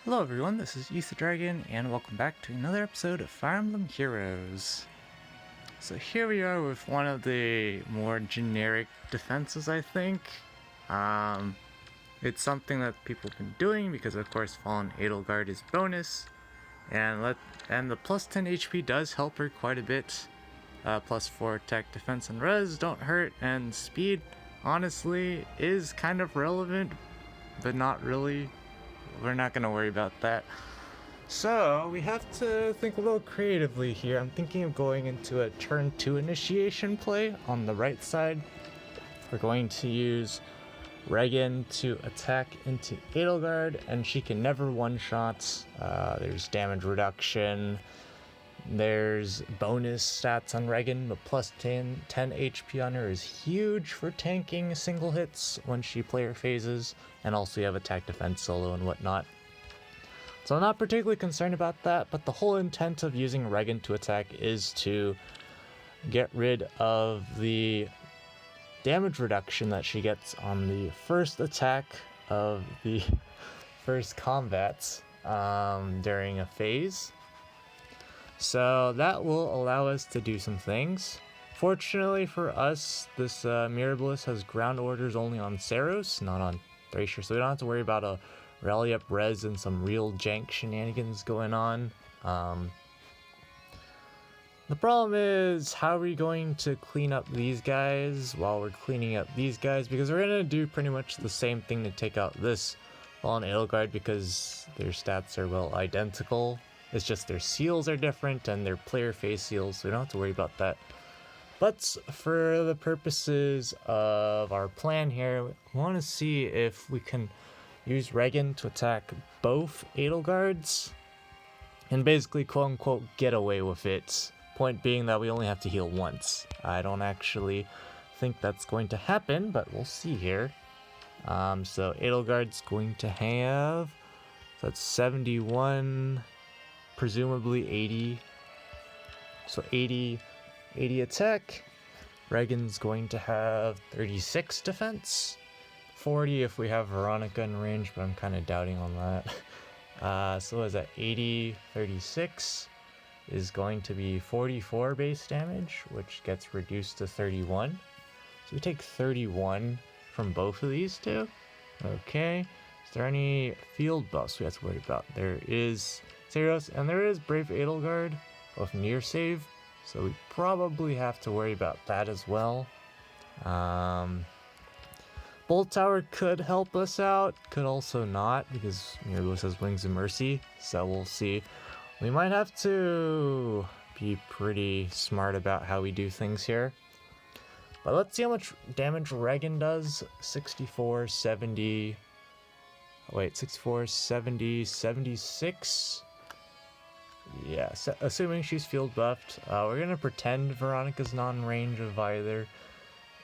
Hello everyone, this is Ether Dragon, and welcome back to another episode of Fire Emblem Heroes. So here we are with one of the more generic defenses, I think. It's something that people have been doing because of course Fallen Edelgard is bonus, and the plus 10 HP does help her quite a bit. Plus 4 attack, defense, and res don't hurt, and speed, honestly, is kind of relevant, but not really. We're not gonna worry about that. So, we have to think a little creatively here. I'm thinking of going into a turn 2 initiation play on the right side. We're going to use Regan to attack into Edelgard, and she can never one-shot. There's damage reduction. There's bonus stats on Regan, but plus 10 HP on her is huge for tanking single hits when she player phases, and also you have attack, defense, solo, and whatnot. So I'm not particularly concerned about that, but the whole intent of using Regan to attack is to get rid of the damage reduction that she gets on the first attack of the first combats during a phase. So that will allow us to do some things. Fortunately for us, this Mirabilis has ground orders only on Saros, not on Thracier, so we don't have to worry about a rally up res and some real jank shenanigans going on. The problem is, how are we going to clean up these guys while we're cleaning up these guys? Because we're going to do pretty much the same thing to take out this Fallen Edelgard because their stats are well identical. It's just their seals are different and their player phase seals, so we don't have to worry about that. But for the purposes of our plan here, we want to see if we can use Regan to attack both Edelgards and basically quote-unquote get away with it. Point being that we only have to heal once. I don't actually think that's going to happen, but we'll see here. So Edelgard's going to have, so that's 71... presumably 80. So 80 attack. Regan's going to have 36 defense. 40 if we have Veronica in range, but I'm kind of doubting on that. So what is that? 80, 36 is going to be 44 base damage, which gets reduced to 31. So we take 31 from both of these two. Okay. Is there any field buffs we have to worry about? There is Saros, and there is Brave Edelgard, both near save, so we probably have to worry about that as well. Bolt Tower could help us out, could also not, because Mirabilis has Wings of Mercy, so we'll see. We might have to be pretty smart about how we do things here. But let's see how much damage Regan does. 64, 70... Wait, 64, 70, 76... Yeah, so assuming she's field buffed, we're going to pretend Veronica's not in range of either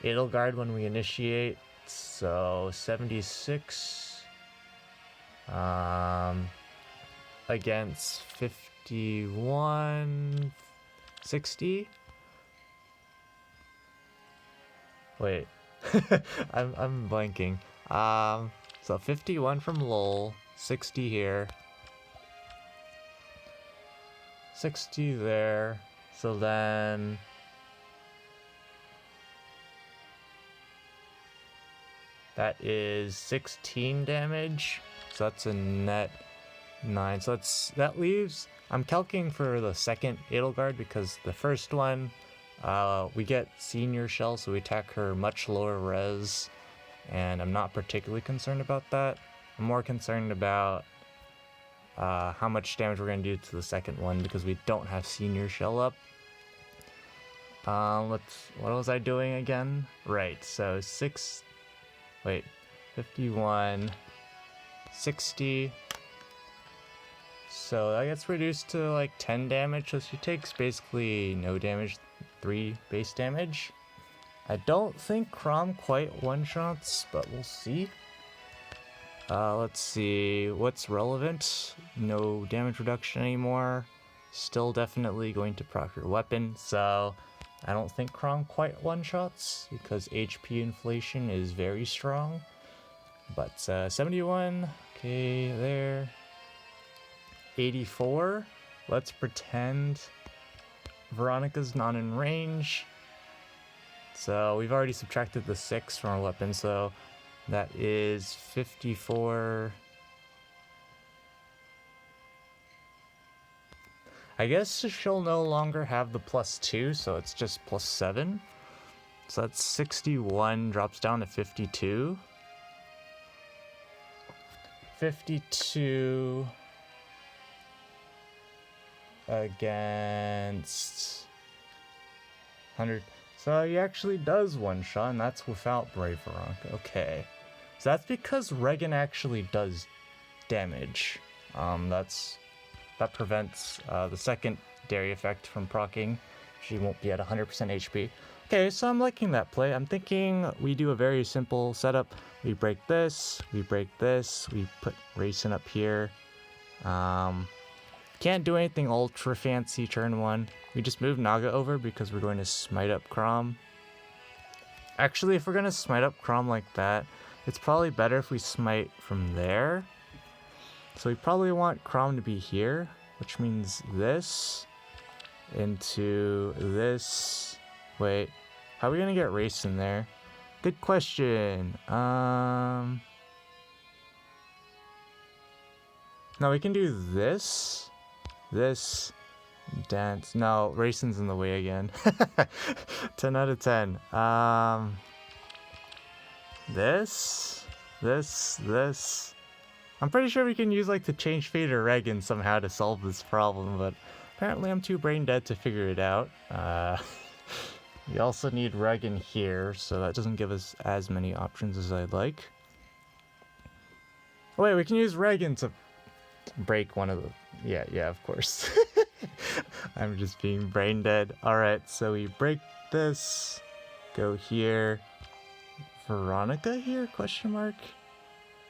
Edelgard when we initiate. So 76 against 51, 60. Wait, I'm blanking. So 51 from Lowell, 60 here. 60 there, so then that is 16 damage, so that's a net 9, so that leaves, I'm calculating for the second Edelgard because the first one, we get Senior Shell, so we attack her much lower res, and I'm not particularly concerned about that. I'm more concerned about how much damage we're going to do to the second one because we don't have Senior Shell up. What was I doing again? Right, so 51, 60. So that gets reduced to like 10 damage, so she takes basically no damage, 3 base damage. I don't think Chrom quite one-shots, but we'll see. Let's see, what's relevant? No damage reduction anymore. Still definitely going to proc your weapon, so I don't think Chrom quite one-shots because HP inflation is very strong. But 71, okay, there. 84. Let's pretend Veronica's not in range. So we've already subtracted the 6 from our weapon, so that is 54. I guess she'll no longer have the +2, so it's just +7. So that's 61, drops down to 52. 52 against 100. So he actually does one-shot, and that's without Brave Veronica. Okay. So that's because Regan actually does damage. That prevents the secondary effect from proccing. She won't be at 100% HP. Okay, so I'm liking that play. I'm thinking we do a very simple setup. We break this, we put Racing up here. Can't do anything ultra fancy turn 1. We just move Naga over because we're going to smite up Chrom. Actually, if we're going to smite up Chrom like that, it's probably better if we smite from there. So we probably want Chrom to be here, which means this into this. Wait, how are we gonna get Race in there? Good question. No, we can do this, dance. No, Racin's in the way again. 10 out of 10. This. I'm pretty sure we can use like the Change Fate or Regan somehow to solve this problem, but apparently I'm too brain dead to figure it out. We also need Regan here, so that doesn't give us as many options as I'd like. Oh wait, we can use Regan to break one of the... Yeah, of course. I'm just being brain dead. Alright, so we break this, go here. Veronica here, question mark?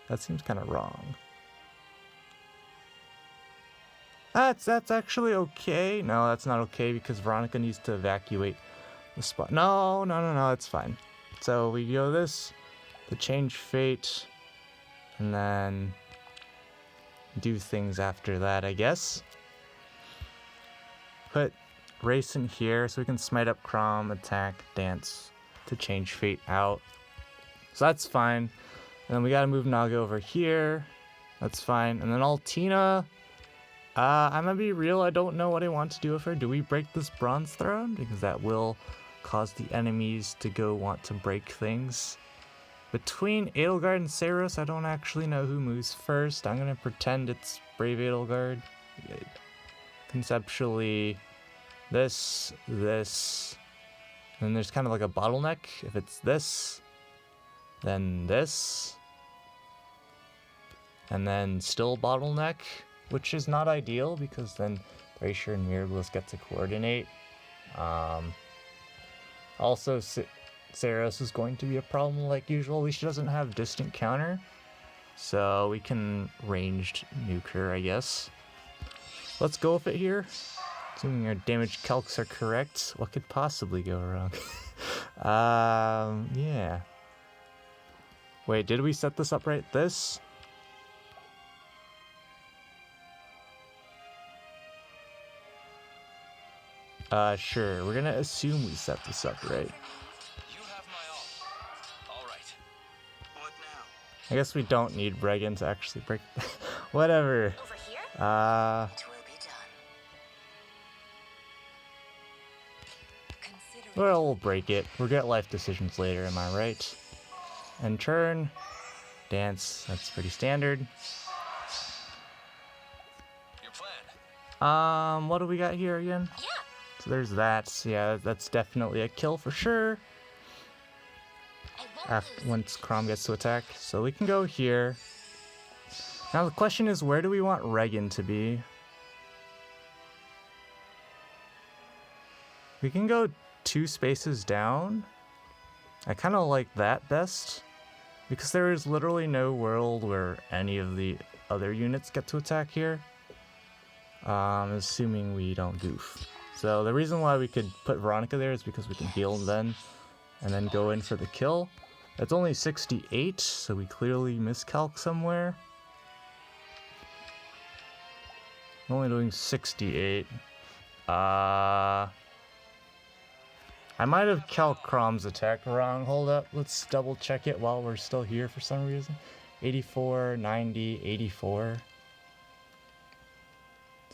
That seems kind of wrong. That's actually okay. No, that's not okay because Veronica needs to evacuate the spot. No, it's fine. So we go this, the Change Fate, and then do things after that, I guess. Put Race in here so we can smite up Chrom, attack, dance to Change Fate out. So that's fine. And then we gotta move Naga over here. That's fine. And then Altina. I'm gonna be real, I don't know what I want to do with her. Do we break this Bronze Throne? Because that will cause the enemies to go want to break things. Between Edelgard and Saros, I don't actually know who moves first. I'm gonna pretend it's Brave Edelgard. Conceptually, this. And there's kind of like a bottleneck. If it's this, then this. And then still bottleneck, which is not ideal because then Bracer and Mirabilis get to coordinate. Also, Saros is going to be a problem like usual. At least she doesn't have distant counter. So we can ranged nuke her, I guess. Let's go with it here. Assuming our damage calcs are correct. What could possibly go wrong? Yeah. Wait, did we set this up right? This? Sure. We're gonna assume we set this up right. You have my all right. What now? I guess we don't need Regan to actually break. Whatever. Over here? It will be done. Well, we'll break it. We'll get life decisions later, am I right? And turn. Dance. That's pretty standard. Your plan. What do we got here again? Yeah. So there's that. Yeah, that's definitely a kill for sure. Once Chrom gets to attack. So we can go here. Now the question is, where do we want Regan to be? We can go 2 spaces down. I kind of like that best. Because there is literally no world where any of the other units get to attack here. Assuming we don't goof. So the reason why we could put Veronica there is because we can heal then. And then go in for the kill. That's only 68, so we clearly miscalc somewhere. I'm only doing 68. I might have calc Crom's attack wrong. Hold up, let's double check it while we're still here for some reason. 84, 90, 84.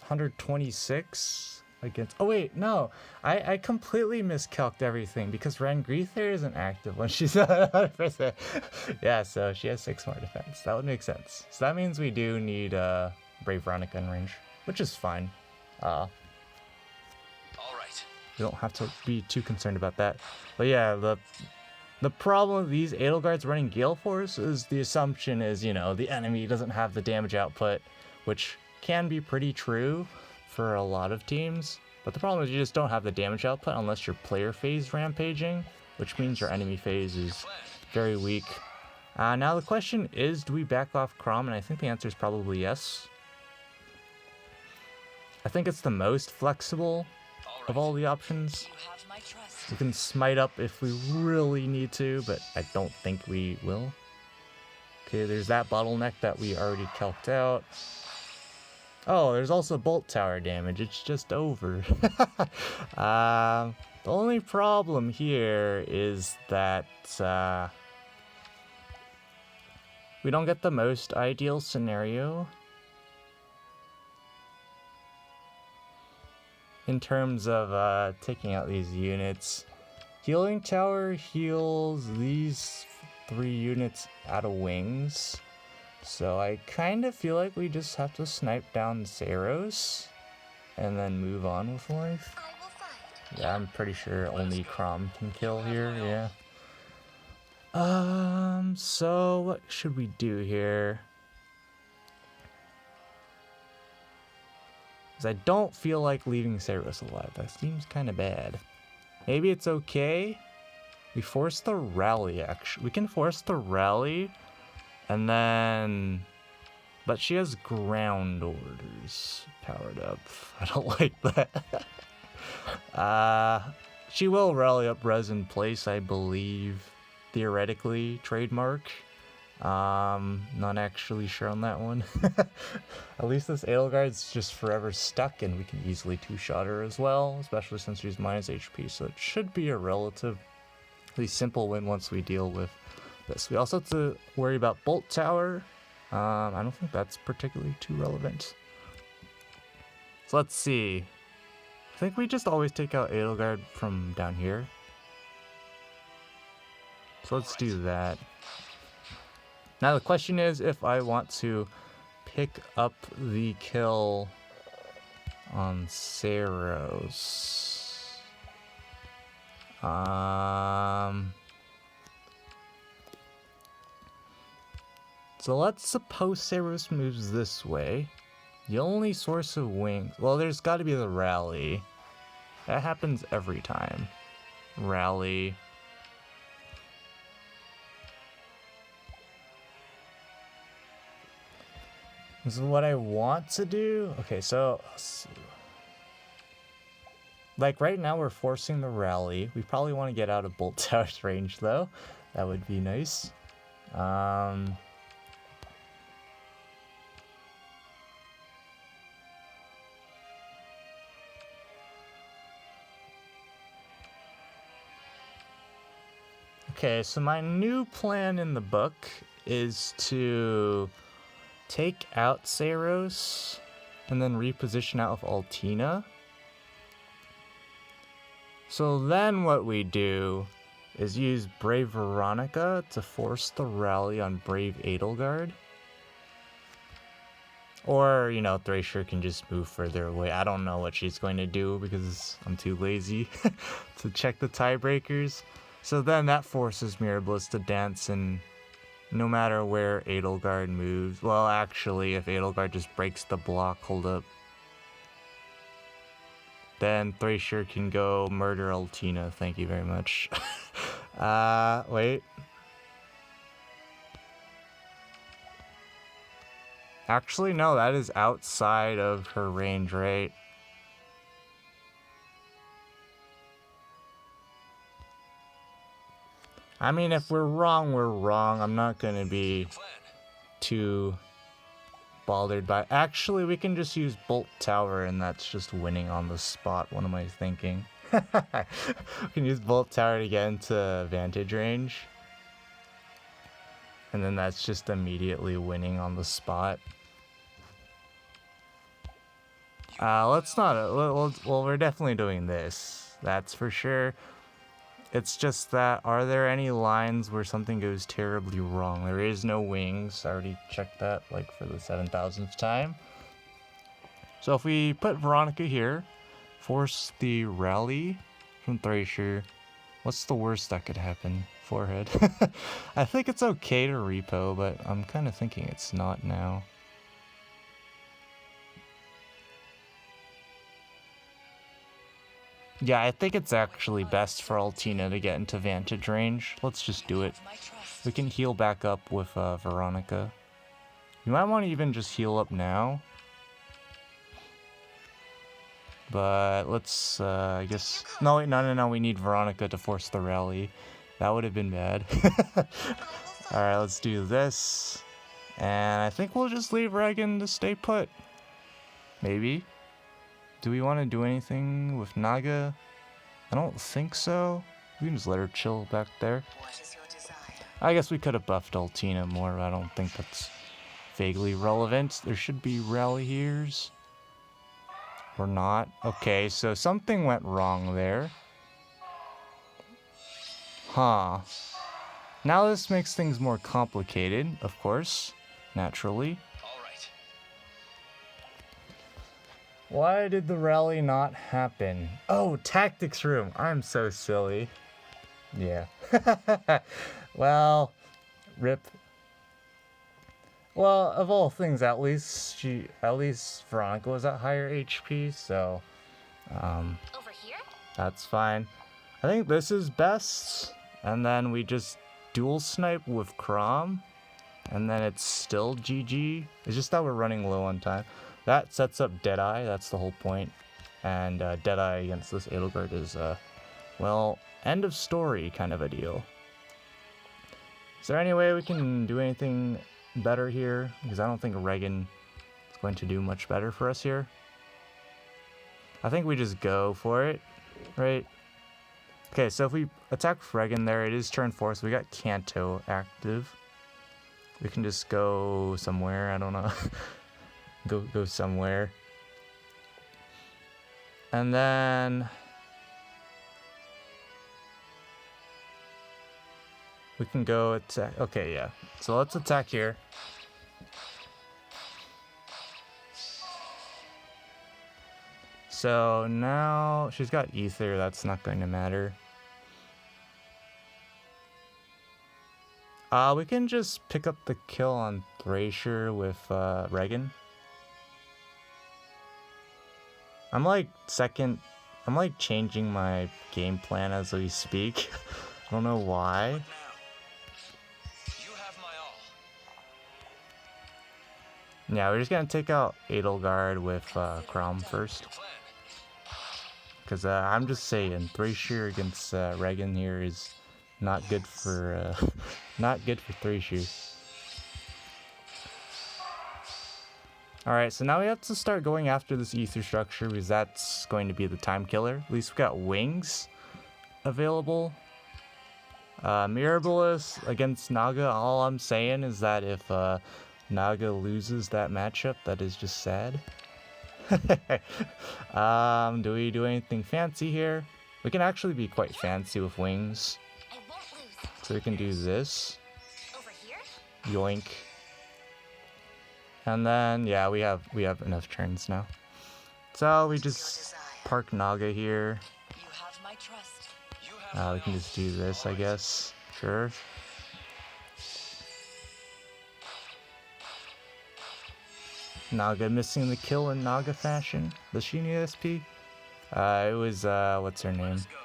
126 against... Oh wait, no. I completely miscalculated everything because Rangreether isn't active when she's 100%. Yeah, so she has 6 more defense. That would make sense. So that means we do need Brave Veronica in range, which is fine. You don't have to be too concerned about that. But yeah, the problem with these Edelgards running Gale Force is the assumption is, you know, the enemy doesn't have the damage output, which can be pretty true for a lot of teams. But the problem is you just don't have the damage output unless your player phase rampaging, which means your enemy phase is very weak. Now the question is, do we back off Crom? And I think the answer is probably yes. I think it's the most flexible of all the options. We can smite up if we really need to, but I don't think we will. Okay, there's that bottleneck that we already calced out. Oh, there's also bolt tower damage. It's just over. The only problem here is that we don't get the most ideal scenario in terms of taking out these units. Healing tower heals these 3 units out of wings. So I kind of feel like we just have to snipe down Saros and then move on with life. Yeah, I'm pretty sure only Crom can kill here, yeah. So what should we do here? Because I don't feel like leaving Saros alive. That seems kind of bad. Maybe it's okay. We force the rally, actually. We can force the rally, and then... But she has ground orders powered up. I don't like that. She will rally up res in place, I believe. Theoretically, trademark. Not actually sure on that one. At least this Edelgard's just forever stuck, and we can easily 2-shot her as well, especially since she's minus HP, so it should be a relatively simple win once we deal with this. We also have to worry about Bolt Tower. I don't think that's particularly too relevant. So let's see. I think we just always take out Edelgard from down here. So let's do that. Now the question is if I want to pick up the kill on Saros. So let's suppose Saros moves this way. The only source of wings... Well, there's got to be the rally. That happens every time. Rally... This is what I want to do. Okay, so like right now we're forcing the rally. We probably want to get out of Bolt Tower's range though. That would be nice. Okay, so my new plan in the book is to take out Saros and then reposition out of Altina. So then what we do is use Brave Veronica to force the rally on Brave Edelgard. Or, you know, Thracia can just move further away. I don't know what she's going to do because I'm too lazy to check the tiebreakers. So then that forces Mirabilis to dance, and no matter where Edelgard moves... Well, actually, if Edelgard just breaks the block, hold up. Then Thracia can go murder Altina. Thank you very much. Wait. Actually, no, that is outside of her range, right? I mean, if we're wrong, we're wrong. I'm not gonna be too bothered by. Actually, we can just use Bolt Tower, and that's just winning on the spot. What am I thinking? We can use Bolt Tower to get into vantage range. And then that's just immediately winning on the spot. Let's not. Well, we're definitely doing this. That's for sure. It's just that, are there any lines where something goes terribly wrong? There is no wings. I already checked that, like, for the 7,000th time. So if we put Veronica here, force the rally from Thracia, what's the worst that could happen? Forehead. I think it's okay to repo, but I'm kind of thinking it's not now. Yeah, I think it's actually best for Altina to get into vantage range. Let's just do it. We can heal back up with Veronica. You might want to even just heal up now. But let's, I guess... No, wait, no, we need Veronica to force the rally. That would have been bad. Alright, let's do this. And I think we'll just leave Regan to stay put. Maybe. Do we want to do anything with Naga? I don't think so. We can just let her chill back there. What is your desire? I guess we could have buffed Altina more, but I don't think that's vaguely relevant. There should be rally here's. Or not. Okay, so something went wrong there. Huh. Now this makes things more complicated, of course. Naturally. All right. Why did the rally not happen? Oh, tactics room. I'm so silly. Yeah. Well, rip. Well, of all things, at least Veronica was at higher HP, so Over here? that's fine. I think this is best, and then we just dual snipe with Crom, and then it's still GG. It's just that we're running low on time. That sets up Deadeye, that's the whole point. And Deadeye against this Edelgard is, well, end of story kind of a deal. Is there any way we can do anything better here? Because I don't think Regan is going to do much better for us here. I think we just go for it, right? Okay, so if we attack Regan there, it is turn 4, so we got Kanto active. We can just go somewhere, I don't know. Go somewhere. And then we can go attack. Okay, yeah. So let's attack here. So now she's got Ether, that's not going to matter. We can just pick up the kill on Thracia with Regan. I'm like changing my game plan as we speak. I don't know why. What now? You have my all. Yeah, we're just gonna take out Edelgard with Crom first. Your plan. Because I'm just saying, Thracia against Regan here is not good for Thracia. Alright, so now we have to start going after this ether structure because that's going to be the time killer. At least we got wings available. Mirabilis against Naga, all I'm saying is that if Naga loses that matchup, that is just sad. Do we do anything fancy here? We can actually be quite fancy with wings. I won't lose. So we can do this. Over here? Yoink. And then, yeah, we have enough turns now. So we just park Naga here. You have my trust. You have We can just do this, I guess. Sure. Naga missing the kill in Naga fashion. Does she need SP? It was, what's her name? Let's go.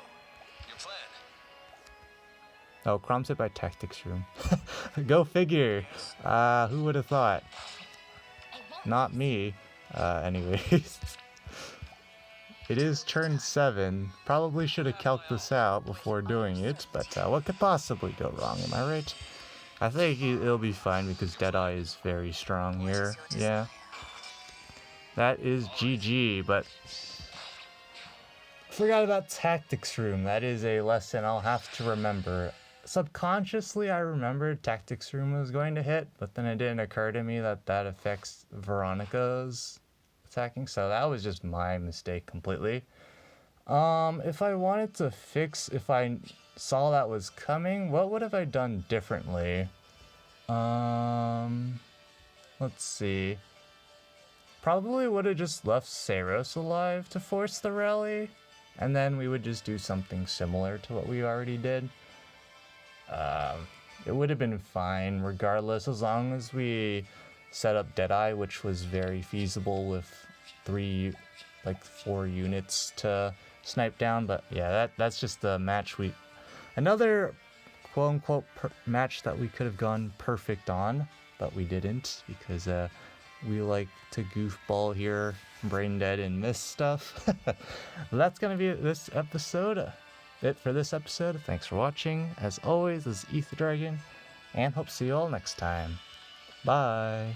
Your plan. Oh, Crom's hit by Tactics Room. Go figure. Who would have thought? I won't Not me. Anyways. It is turn 7. Probably should have calced this out before doing it, but what could possibly go wrong, am I right? I think it'll be fine because Deadeye is very strong here. Yeah. That is GG, but forgot about Tactics Room. That is a lesson I'll have to remember. Subconsciously, I remembered Tactics Room was going to hit, but then it didn't occur to me that that affects Veronica's attacking, so that was just my mistake completely. If I wanted to fix, if I saw that was coming, what would have I done differently? Let's see. Probably would have just left Saros alive to force the rally, and then we would just do something similar to what we already did. It would have been fine regardless, as long as we set up Deadeye, which was very feasible with 4 units to snipe down. But yeah, that's just the match another quote-unquote match that we could have gone perfect on, but we didn't because we like to goofball here, brain dead, and miss stuff. That's gonna be this episode. It for this episode. Thanks for watching. As always, this is Ether Dragon, and hope to see you all next time. Bye.